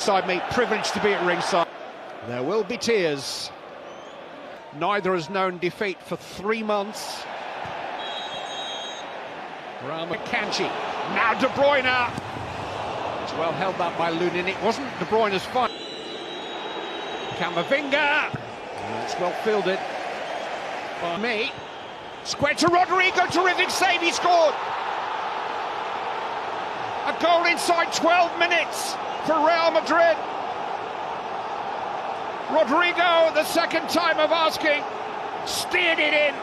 Side mate, privileged to be at ringside. There will be tears. Neither has known defeat for 3 months. Kanji, now De Bruyne. It's well held up by Lunin. It wasn't De Bruyne's fight. Camavinga. It's well fielded by me. Square to Rodrigo, terrific save, he scored. A goal inside 12 minutes for Real Madrid. Rodrigo, the second time of asking, steered it in.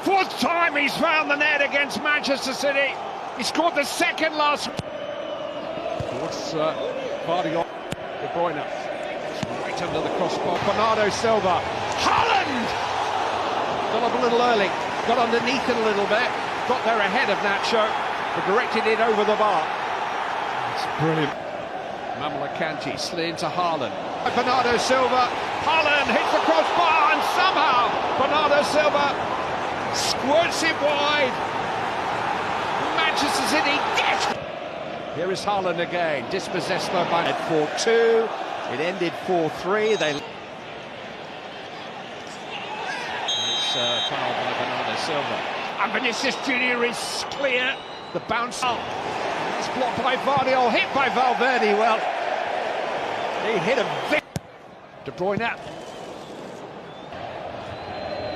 4th time he's found the net against Manchester City. He scored the second last. Towards Vardy, De Bruyne. It's right under the crossbar. Bernardo Silva. Haaland! Got up a little early. Got underneath it a little bit. Got there ahead of Nacho. But directed it over the bar. It's brilliant. Kanji slid into Haaland. Bernardo Silva. Haaland hits the crossbar and somehow Bernardo Silva squirts it wide. Manchester City gets. Here is Haaland again, dispossessed by 4-2. It ended 4-3. It's fouled by Bernardo Silva. And Vinicius Junior is clear. The bounce. It's blocked by Vardy. Hit by Valverde. Well, he hit a bit. De Bruyne.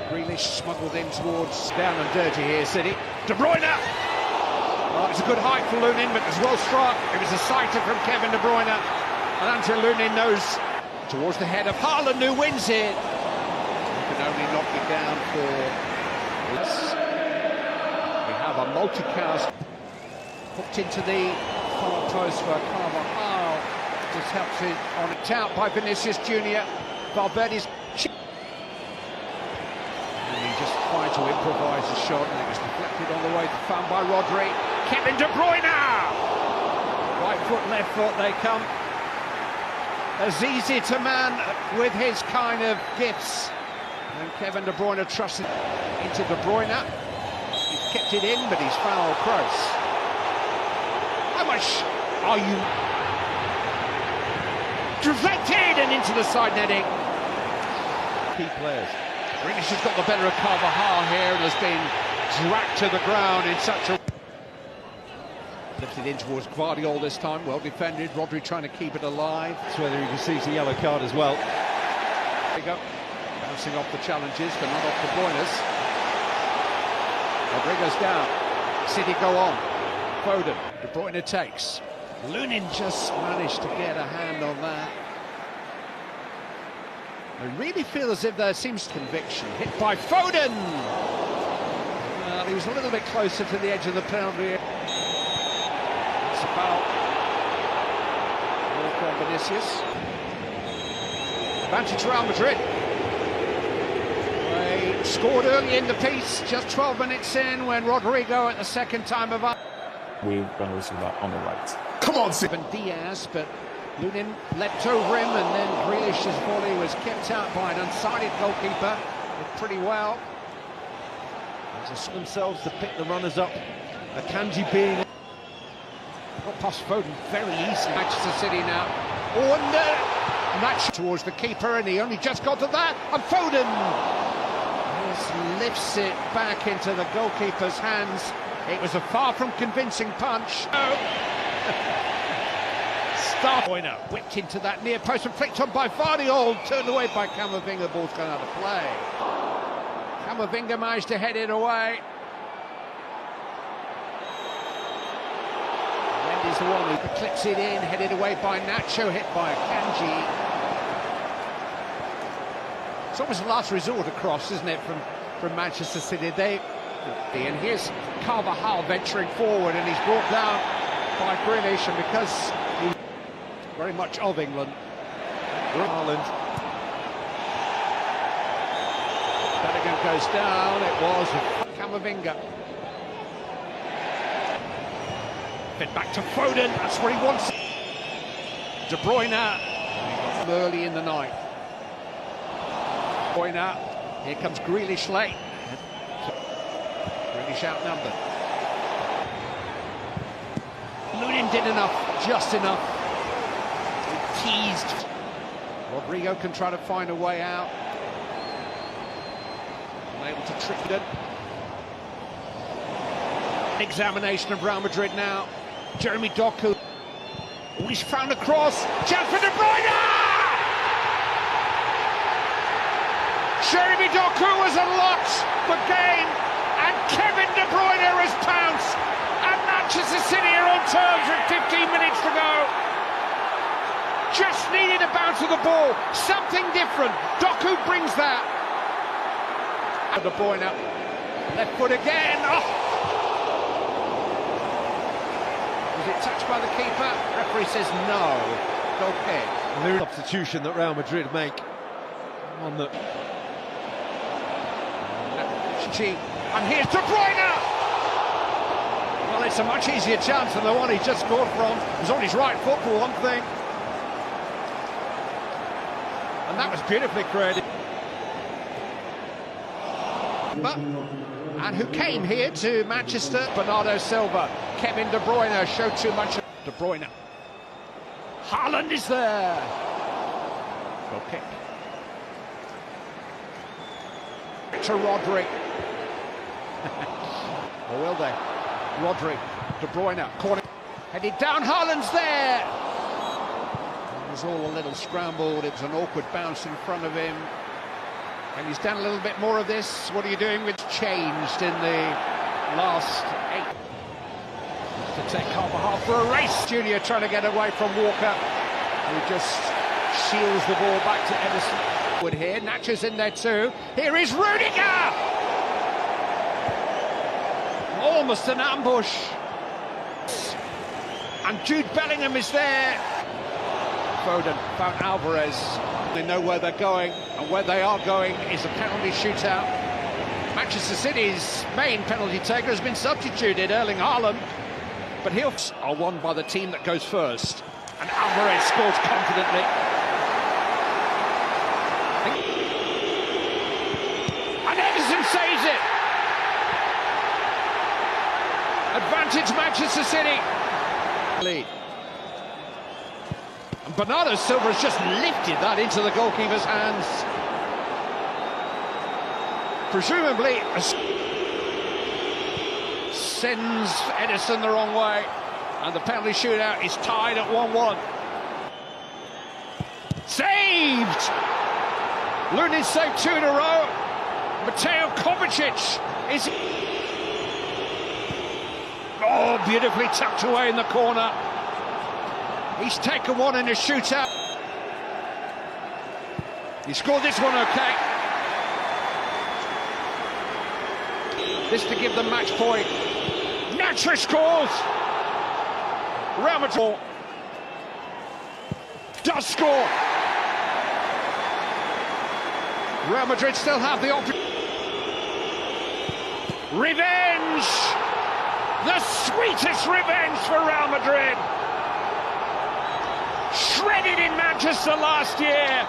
Grealish smuggled in towards down and dirty here, City. De Bruyne! Oh, it's a good height for Lunin, but it was well struck. It was a sighter from Kevin De Bruyne. And Ante Lunin knows towards the head of Haaland, who wins it. He can only knock it down for this. We have a multicast hooked into the far post for Carvajal. Just helps it on it out by Vinicius Junior. Valverde's. Just tried to improvise a shot and it was deflected on the way, found by Rodri. Kevin De Bruyne! Right foot, left foot, they come. As easy to man with his kind of gifts. And Kevin De Bruyne trusted into De Bruyne. He's kept it in, but he's fouled close. How much are you? Deflected and into the side netting. Key players. Grealish has got the better of Carvajal here and has been dragged to the ground in such a... Lifted in towards Guardiola this time, well defended. Rodri trying to keep it alive. That's whether he receives a yellow card as well. There you go. Bouncing off the challenges, but not off De Bruyne's. Rodrigo's down. City go on. Foden. De Bruyne takes. Lunin just managed to get a hand on that. I really feel as if there seems conviction. Hit by Foden! Well, he was a little bit closer to the edge of the penalty. It's a foul. More from Vinicius. Advantage Real Madrid. They scored early in the piece, just 12 minutes in, when Rodrigo at the second time of... We're going to receive that on the right. Come on, Diaz, but Lunin leapt over him, and then Grealish's volley was kept out by an unsighted goalkeeper. Did pretty well. They themselves to pick the runners up. Akanji being got past Foden very easily. Manchester City now. Oh, and match towards the keeper, and he only just got to that. And Foden just lifts it back into the goalkeeper's hands. It was a far from convincing punch. Bruyne whipped into that near post and flicked on by Vardy, turned away by Camavinga. Ball's gone out of play. Camavinga managed to head it away. Mendy's the one who clicks it in, headed away by Nacho, hit by Kanji. It's almost a last resort across, isn't it, from Manchester City? And here's Carvajal venturing forward, and he's brought down by Grealish, and because he's very much of England. Haaland. Bellingham goes down. It was Camavinga. Fed back to Foden. That's what he wants. De Bruyne. Early in the night. Bruyne. Here comes Grealish late. Grealish outnumbered. Lunin did enough, just enough. teased. Rodrigo can try to find a way out. Unable to trick it. Examination of Real Madrid now. Jeremy Doku. Oh, he's found a cross. Chance for De Bruyne! Jeremy Doku has unlocked the game, and Kevin De Bruyne has pounced. And Manchester City are on terms with 15 minutes to go. Just needed a bounce of the ball, something different. Doku brings that. De Bruyne, left foot again. Oh. Was it touched by the keeper? Referee says no. Goal kick. The substitution that Real Madrid make on the. And here's De Bruyne. Well, it's a much easier chance than the one he just scored from. It was on his right foot for one thing. And that was beautifully created. And who came here to Manchester? Bernardo Silva. Kevin De Bruyne showed too much. De Bruyne. Haaland is there. Goal kick. To Rodri. Or will they? Rodri. De Bruyne. Corner. Headed down. Haaland's there. It was all a little scrambled. It was an awkward bounce in front of him. And he's done a little bit more of this. What are you doing with changed in the last 8? To take half for a race. Junior trying to get away from Walker, who just shields the ball back to Edison. Wood here, Nacho's in there too. Here is Rudiger! Almost an ambush. And Jude Bellingham is there. Foden found Alvarez. They know where they're going, and where they are going is a penalty shootout. Manchester City's main penalty taker has been substituted, Erling Haaland, but he'll are won by the team that goes first. And Alvarez scores confidently. And Edison saves it. Advantage Manchester City. Lead. And Bernardo Silva has just lifted that into the goalkeeper's hands. Presumably sends Edison the wrong way. And the penalty shootout is tied at 1-1. Saved! Lunin saved 2 in a row. Mateo Kovacic is... Oh, beautifully tucked away in the corner. He's taken one in a shootout. He scored this one okay. This to give them match point. Nacho scores! Real Madrid does score. Real Madrid still have the opportunity. Revenge! The sweetest revenge for Real Madrid. Shredded in Manchester last year.